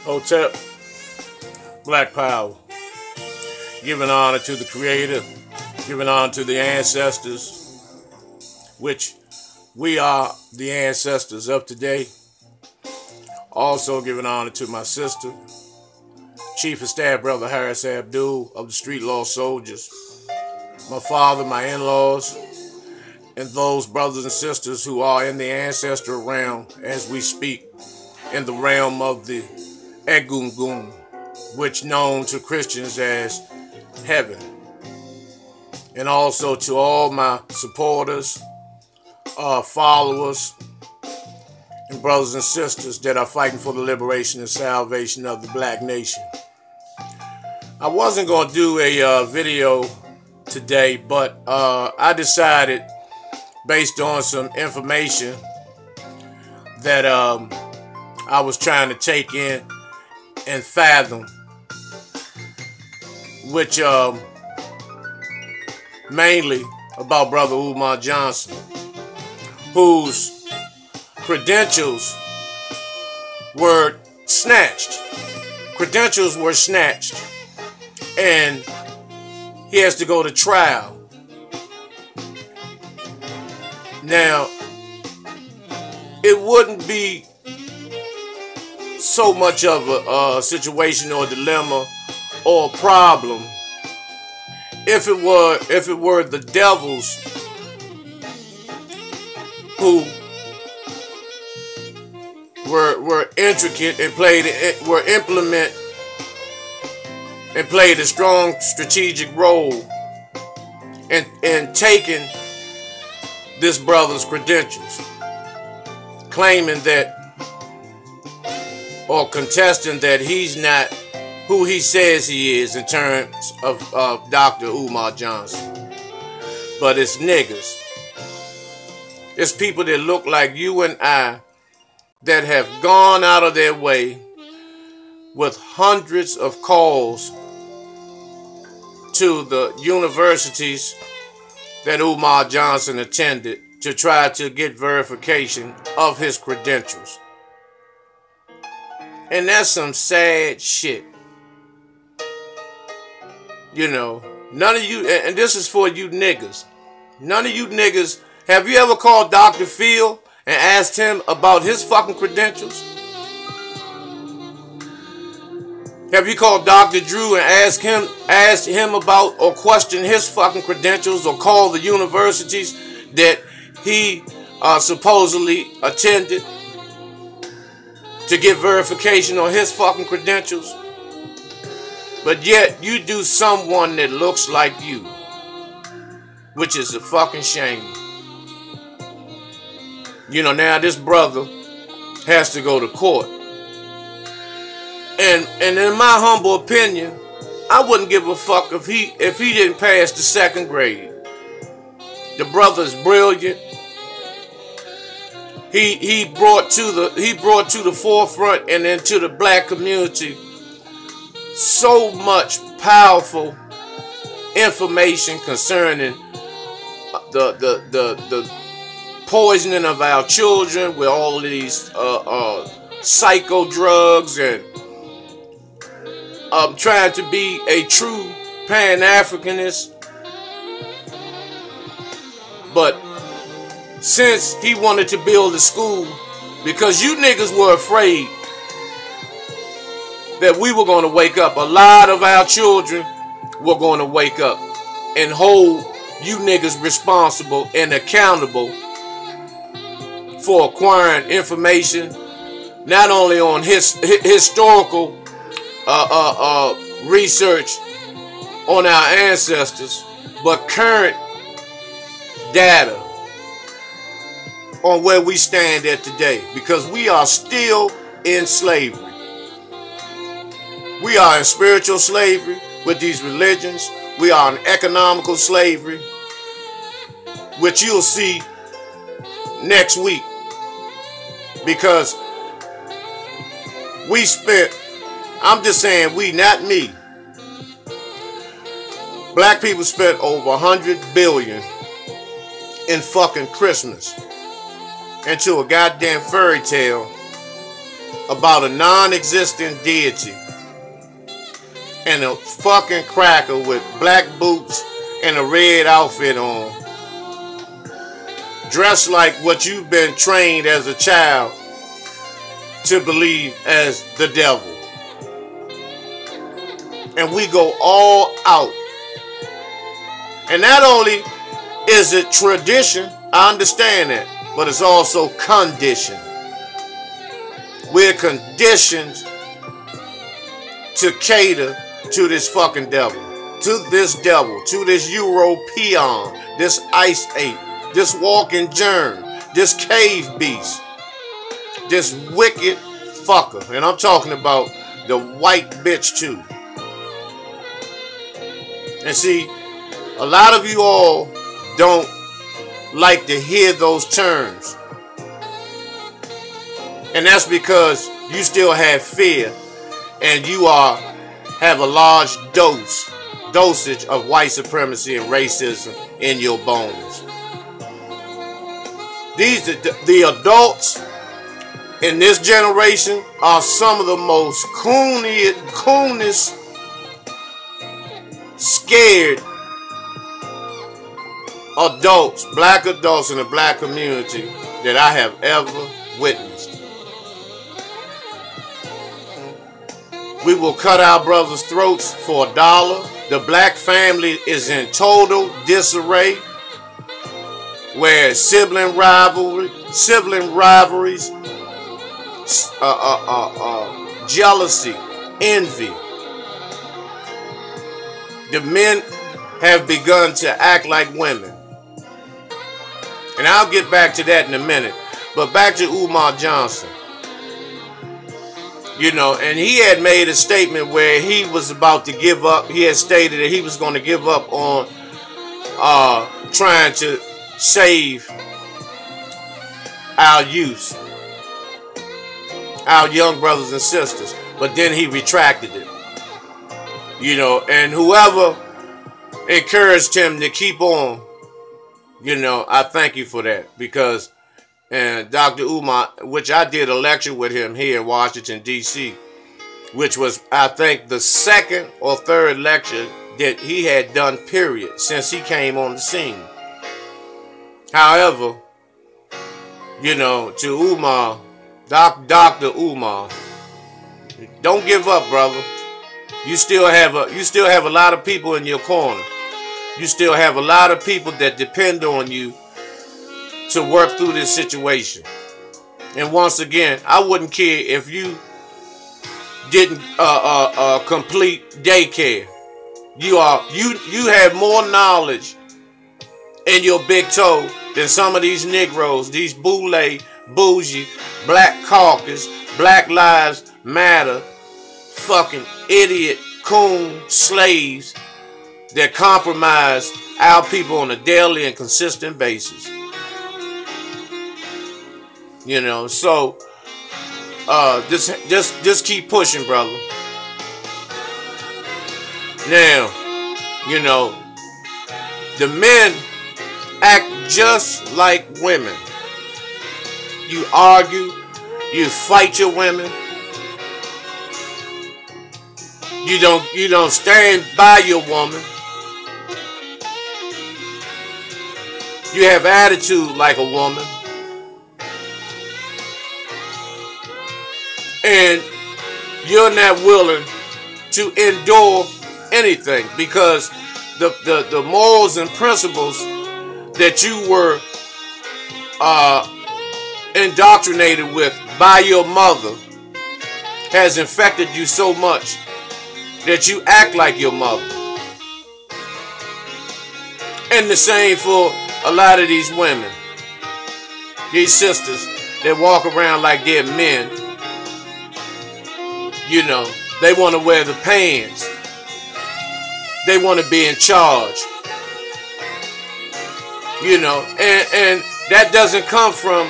Hotep, Black Power, giving honor to the Creator, giving honor to the ancestors, which we are the ancestors of today. Also giving honor to my sister, Chief of Staff Brother Harris Abdul of the Street Law Soldiers, my father, my in-laws, and those brothers and sisters who are in the ancestral realm as we speak, in the realm of the Egungun, which known to Christians as heaven. And also to all my supporters, followers, and brothers and sisters that are fighting for the liberation and salvation of the black nation. I wasn't going to do a video today, but I decided, based on some information that I was trying to take in and fathom, which mainly about Brother Umar Johnson, whose credentials were snatched. Credentials were snatched, and he has to go to trial. Now, it wouldn't be so much of a situation or dilemma or problem if it were the devils who were intricate and played a strong strategic role in taking this brother's credentials, claiming that or contesting that he's not who he says he is in terms of Dr. Umar Johnson. But it's niggas. It's people that look like you and I that have gone out of their way with hundreds of calls to the universities that Umar Johnson attended to try to get verification of his credentials. And that's some sad shit. You know, none of you, and this is for you niggas. None of you niggas, have you ever called Dr. Phil and asked him about his fucking credentials? Have you called Dr. Drew and asked him about or questioned his fucking credentials, or called the universities that he supposedly attended to get verification on his fucking credentials? But yet you do someone that looks like you, which is a fucking shame. You know, now this brother has to go to court. And in my humble opinion, I wouldn't give a fuck if he didn't pass the second grade. The brother's brilliant. He brought to the forefront and into the black community so much powerful information concerning the poisoning of our children with all of these psycho drugs, and trying to be a true Pan-Africanist. But since he wanted to build a school, because you niggas were afraid that we were going to wake up, a lot of our children were going to wake up and hold you niggas responsible and accountable for acquiring information, not only on historical research on our ancestors, but current data on where we stand at today, because we are still in slavery. We are in spiritual slavery with these religions. We are in economical slavery, which you'll see next week, because we spent, I'm just saying we, not me, black people spent over 100 billion in fucking Christmas into a goddamn fairy tale about a non-existent deity and a fucking cracker with black boots and a red outfit on, dressed like what you've been trained as a child to believe as the devil. And we go all out. And not only is it tradition, I understand that, but it's also condition. We're conditioned to cater to this fucking devil, to this European, this ice ape, this walking germ, this cave beast, this wicked fucker. And I'm talking about the white bitch too. And see, a lot of you all don't like to hear those terms. And that's because you still have fear and you have a large dosage of white supremacy and racism in your bones. The adults in this generation are some of the most coonest, scared adults, black adults in the black community that I have ever witnessed. We will cut our brothers' throats for $1. The black family is in total disarray, where sibling rivalries, jealousy, envy. The men have begun to act like women. And I'll get back to that in a minute. But back to Umar Johnson. You know, and he had made a statement where he was about to give up. He had stated that he was going to give up on trying to save our youth, our young brothers and sisters. But then he retracted it. You know, and whoever encouraged him to keep on, you know, I thank you for that. Because, and Dr. Umar, which I did a lecture with him here in Washington, D.C., which was, I think, the second or third lecture that he had done, period, since he came on the scene. However, you know, to Umar, Dr. Umar, don't give up, brother. You still have a lot of people in your corner. You still have a lot of people that depend on you to work through this situation. And once again, I wouldn't care if you didn't complete daycare. You have more knowledge in your big toe than some of these Negroes, these boule, bougie, black caucus, Black Lives Matter, fucking idiot, coon slaves that compromise our people on a daily and consistent basis. You know, so just keep pushing, brother. Now, you know, the men act just like women. You argue, you fight your women. You don't stand by your woman. You have attitude like a woman. And you're not willing to endure anything because the morals and principles that you were indoctrinated with by your mother has infected you so much that you act like your mother. And the same for a lot of these women, these sisters that walk around like they're men. You know, they want to wear the pants. They want to be in charge. You know, and that doesn't come from,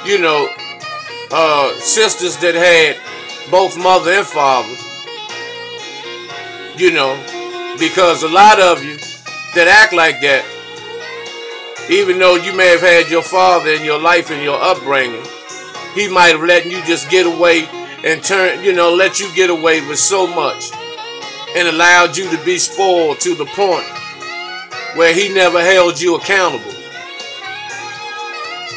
you know, sisters that had both mother and father. You know, because a lot of you that act like that, even though you may have had your father in your life and your upbringing, He might have let you just get away and let you get away with so much and allowed you to be spoiled to the point where he never held you accountable.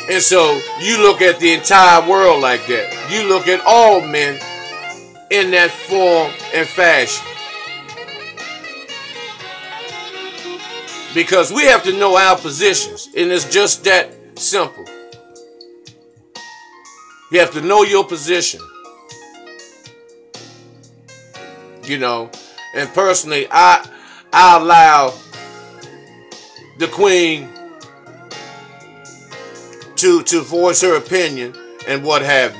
And so you look at the entire world like that. You look at all men in that form and fashion. Because we have to know our positions, and it's just that simple. You have to know your position. And personally, I allow the queen to voice her opinion and what have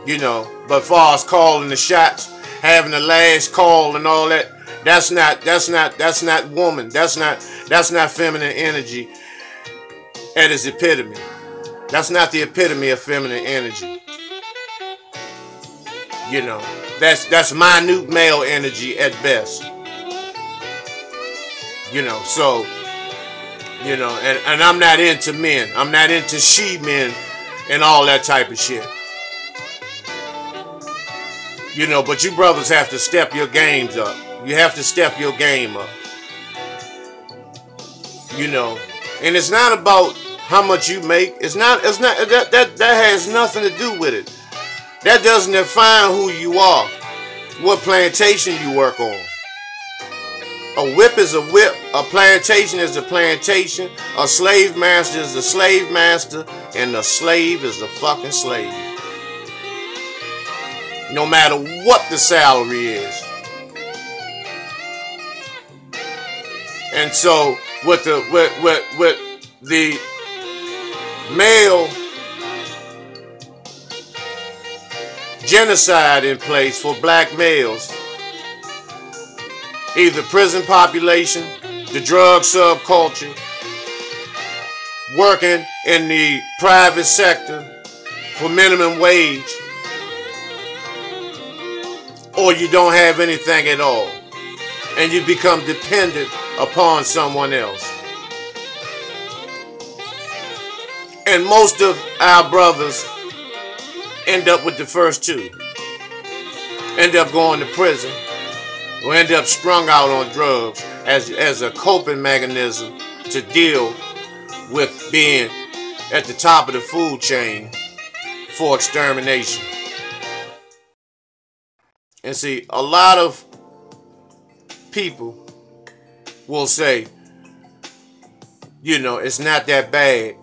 you. But as far as calling the shots, having the last call and all that, that's not woman. That's not feminine energy at its epitome. That's not the epitome of feminine energy. That's minute male energy at best. So and I'm not into men. I'm not into she-men and all that type of shit. But you brothers have to step your games up. You have to step your game up. And it's not about how much you make. It's not that has nothing to do with it. That doesn't define who you are. What plantation you work on. A whip is a whip. A plantation is a plantation. A slave master is a slave master. And a slave is a fucking slave. No matter what the salary is. And so with the male genocide in place for black males, either prison population, the drug subculture, working in the private sector for minimum wage, or you don't have anything at all and you become dependent upon someone else. And most of our brothers end up with the first two. End up going to prison or end up strung out on drugs as a coping mechanism to deal with being at the top of the food chain for extermination. And see, a lot of people will say, it's not that bad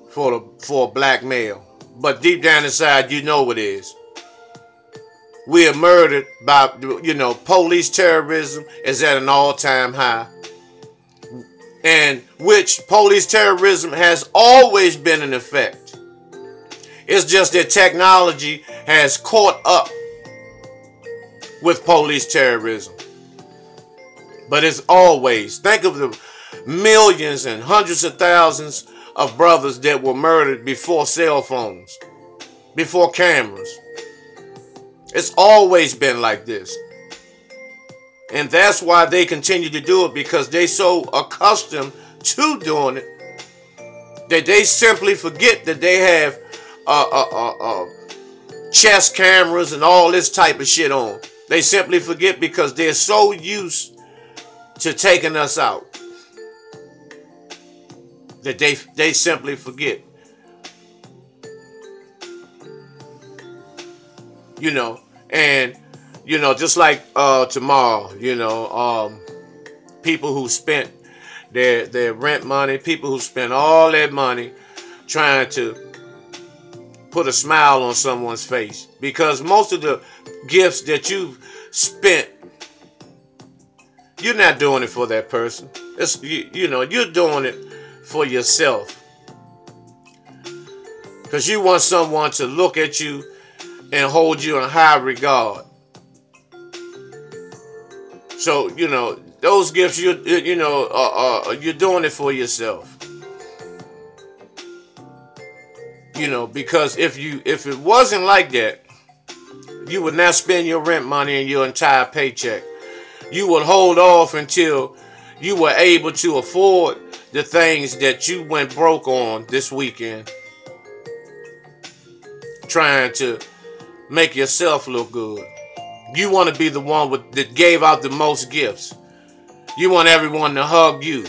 for a black male. But deep down inside, it is. We are murdered by, police terrorism is at an all-time high. And which police terrorism has always been in effect. It's just that technology has caught up with police terrorism. But it's always, think of the millions and hundreds of thousands of brothers that were murdered before cell phones, before cameras. It's always been like this. And that's why they continue to do it, because they're so accustomed to doing it that they simply forget that they have chest cameras and all this type of shit on. They simply forget because they're so used to taking us out that they simply forget. And just like tomorrow, people who spent their rent money, people who spent all that money trying to put a smile on someone's face, because most of the gifts that you've spent, you're not doing it for that person. You're doing it for yourself, because you want someone to look at you and hold you in high regard. So those gifts, you're doing it for yourself. Because if it wasn't like that, you would not spend your rent money and your entire paycheck. You would hold off until you were able to afford the things that you went broke on this weekend. trying to make yourself look good. You want to be the one that gave out the most gifts. You want everyone to hug you.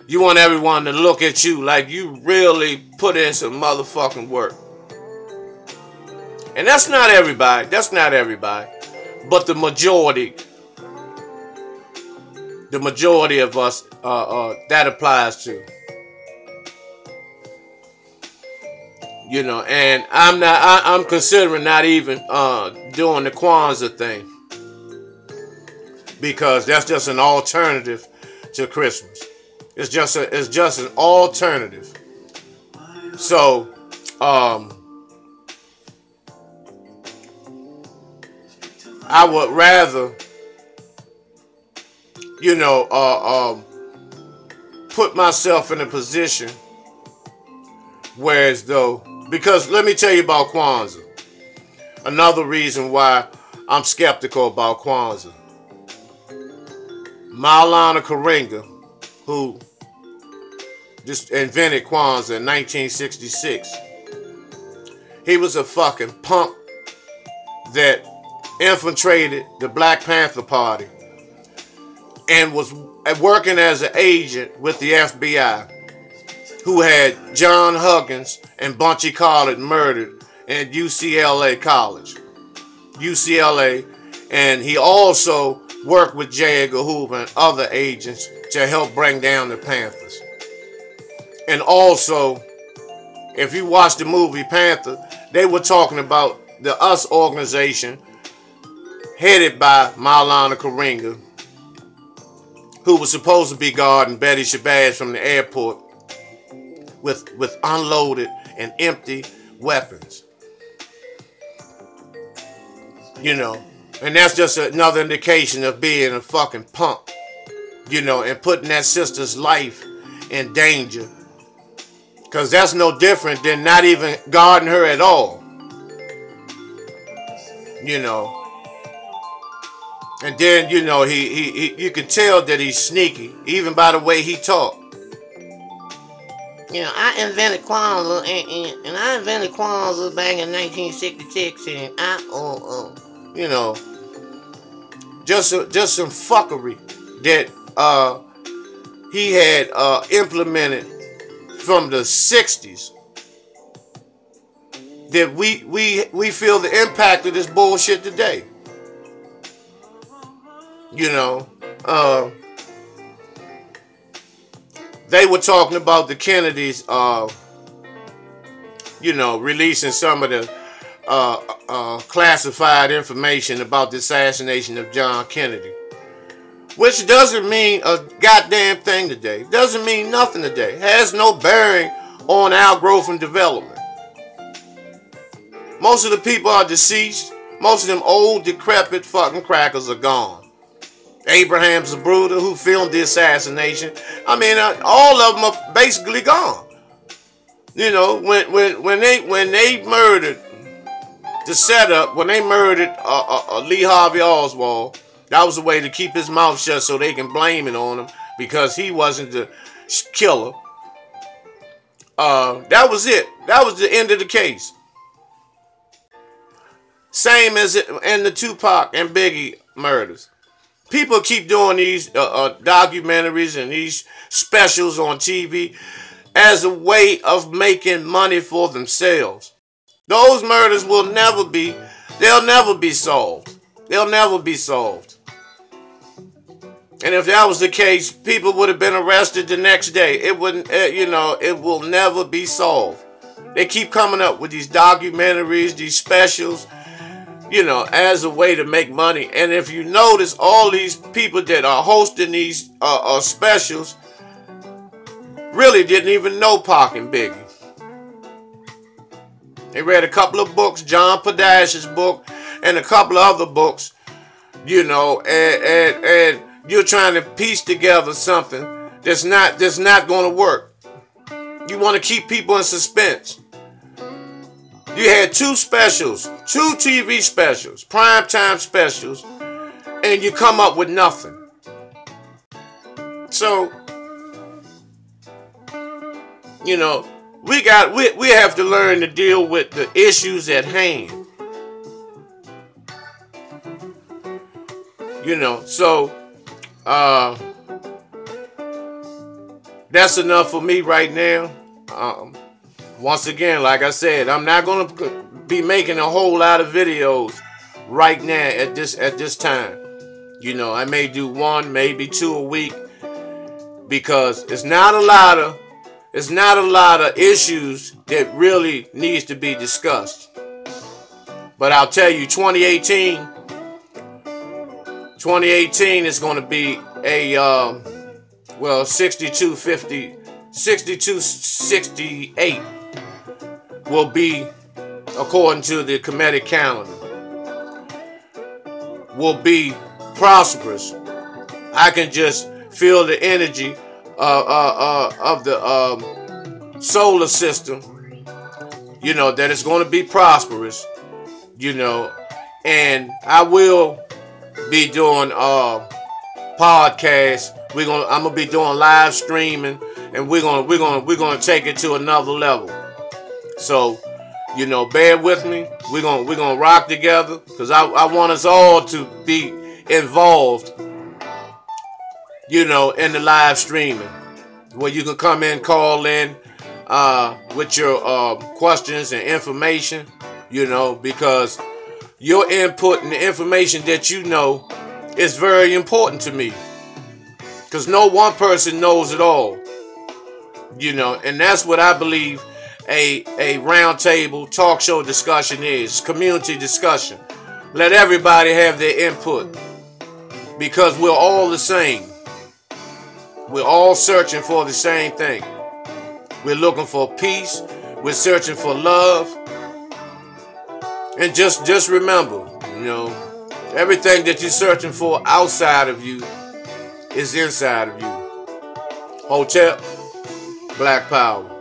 You want everyone to look at you like you really put in some motherfucking work. And that's not everybody. That's not everybody. But the majority of us, that applies to. You know, and I'm considering not even doing the Kwanzaa thing. Because that's just an alternative to Christmas. It's just an alternative. So, I would rather, you know, put myself in a position whereas though, because let me tell you about Kwanzaa. Another reason why I'm skeptical about Kwanzaa. Maulana Karenga, who just invented Kwanzaa in 1966, he was a fucking punk that infiltrated the Black Panther Party and was working as an agent with the FBI, who had John Huggins and Bunchy Collard murdered at UCLA College. UCLA, and he also worked with J. Edgar Hoover and other agents to help bring down the Panthers. And also, if you watch the movie Panther, they were talking about the US organization headed by Maulana Karenga, who was supposed to be guarding Betty Shabazz from the airport with unloaded and empty weapons. You know, and that's just another indication of being a fucking punk, you know, and putting that sister's life in danger. Because that's no different than not even guarding her at all. You know. And then, you know, you can tell that he's sneaky, even by the way he talked. You know, I invented Kwanzaa, and I invented Kwanzaa back in 1966, and you know, just some fuckery that he had implemented from the 60s. That we feel the impact of this bullshit today. You know, they were talking about the Kennedys, you know, releasing some of the classified information about the assassination of John Kennedy. Which doesn't mean a goddamn thing today. Doesn't mean nothing today. Has no bearing on our growth and development. Most of the people are deceased. Most of them old, decrepit fucking crackers are gone. Abraham Zapruder, who filmed the assassination, I mean, all of them are basically gone. You know, when they murdered the setup, when they murdered Lee Harvey Oswald, that was a way to keep his mouth shut so they can blame it on him because he wasn't the killer. That was it. That was the end of the case. Same as in the Tupac and Biggie murders. People keep doing these documentaries and these specials on TV as a way of making money for themselves. Those murders will never be, they'll never be solved. They'll never be solved. And if that was the case, people would have been arrested the next day. It wouldn't, you know, it will never be solved. They keep coming up with these documentaries, these specials, you know, as a way to make money. And if you notice, all these people that are hosting these specials really didn't even know Pac and Biggie. They read a couple of books, John Padash's book, and a couple of other books, you know, and you're trying to piece together something that's not going to work. You want to keep people in suspense. You had two specials, two TV specials, primetime specials, and you come up with nothing. So, you know, we have to learn to deal with the issues at hand. So that's enough for me right now. Once again, like I said, I'm not going to be making a whole lot of videos right now at this time. I may do one, maybe two a week, because it's not a lot of issues that really needs to be discussed. But I'll tell you, 2018 is going to be a 6268 will be, according to the Kemetic calendar, will be prosperous. I can just feel the energy of the solar system, that it's going to be prosperous, and I will be doing podcasts. I'm gonna be doing live streaming, and we're gonna take it to another level. So, bear with me. We're gonna rock together, because I want us all to be involved, in the live streaming, where you can come in, call in with your questions and information, because your input and the information that is very important to me, because no one person knows it all, and that's what I believe a round table talk show discussion is. Community discussion. Let everybody have their input, because we're all the same. We're all searching for the same thing. We're looking for peace. We're searching for love. And just remember, everything that you're searching for outside of you is inside of you. Hotel, Black Power.